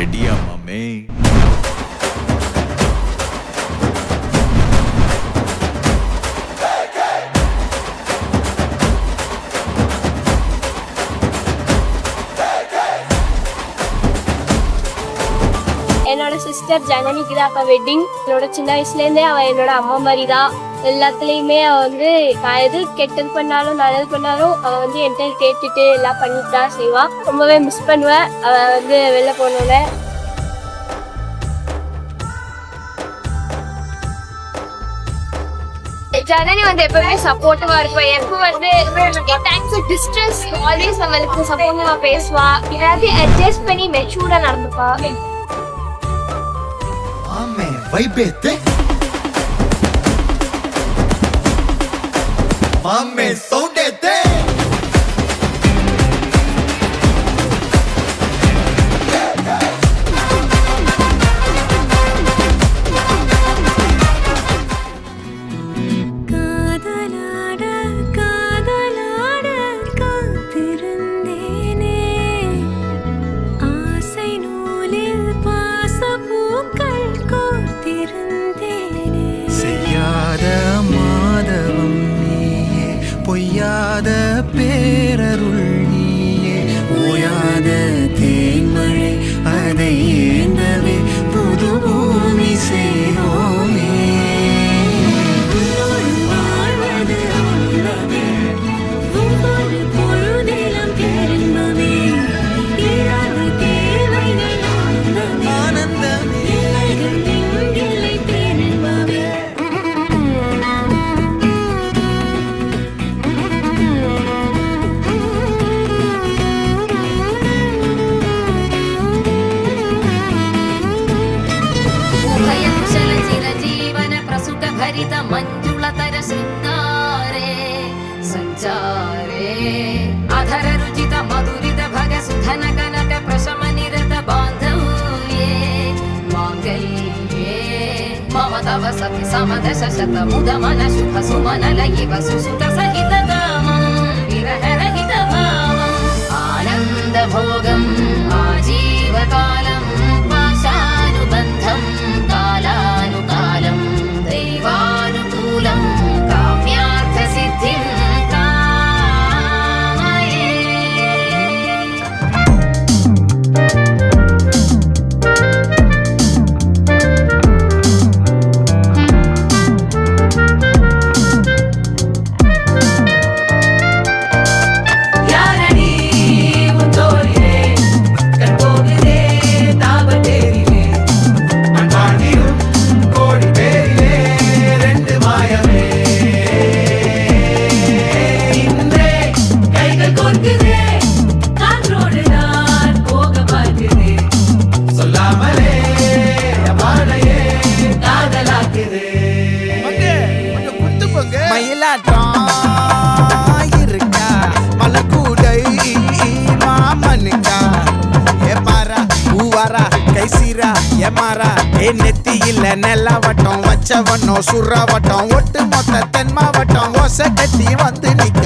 ரெடியா மாமே? என்னோட சிஸ்டர் ஜனனிக்கு தான் அப்போ வெட்டிங். என்னோட சின்ன வயசுலேருந்தே அவள் என்னோட அம்மா மாதிரி தான். எல்லாத்துலேயுமே அவள் வந்து நான் எது கெட்டது பண்ணாலும் நல்லது பண்ணாலும் அவள் வந்து என்கிட்ட கேட்டுட்டு எல்லாம் பண்ணிட்டு தான் செய்வாள். ரொம்பவே மிஸ் பண்ணுவேன் அவள் வந்து வெளில போனோட. ஜனனி வந்து எப்பவுமே சப்போர்ட்டிவா இருப்பா. எப்போ வந்து டைம்ஸ் ஆஃப் டிஸ்டன்ஸ் ஆல்வேஸ் அவளுக்கு சப்போர்ட்டிவா பேசுவா. எல்லாத்தையும் அட்ஜஸ்ட் பண்ணி மெச்சூர்டா நடந்துப்பா. Mamme soundete பொய்யாத பேரருள் நீயே, ஓயாத தேன்மழை அதை ஏந்தவே புது பூமி செய்வோமே. ಮಂಜುಳತರ ಶೃಂಗಾರೆ ಸಂಚಾರೇ ಅಧರ ರುಚಿತ ಮಧುರಿತ ಭಗ ಸುಧನ ಕನಕ ಪ್ರಶಮ ನಿರತ ಬಾಂಧವ್ಯೇ ಮಾಂಗಲ್ಯೇ ಮಮ ತವ ಸತಿ ಸಮದ ಶತ ಮುದ ಮನ ಶುಭ ಸುಮನ ಲಯಿವ ಸುಸುತ ಸಹಿತ ಗಾಮಂ ವಿರಹ ರಹಿತ ಭಾವಂ ಆನಂದ ಭೋಗಂ ಆಜೀವಕಾಲಂ ಪಾಶಾನುಬಂಧಂ ಕಾಲಾನುಕಾಲಂ ദൈവാനുകൂലം കാമ്യാർത്ഥ സിദ്ധിം കാമയേ. யாரணி முந்தோரிலே கற்போகிலே தாபத்தேரிலே மண்பாண்டியும் கோடி பேரிலே ரெண்டு மாயமே இன்றே கைகள் கோர்க்குதே காற்றோடு நான் போக பார்க்குதே சொல்லாமலே வாழையே காதலாக்குதே. மயிலாட்டம் இருக்கா மலக்கூடை மாமனுக்கா ஏ பாரா பூவாரா கைசீரா ஏ மாறா ஏ நெத்தி இல்ல நெல்லவட்டம் வச்சவட்டம் சுறவட்டம் ஒட்டு மொத்த தென் மாவட்டம் ஓசை கட்டி வந்து நிக்க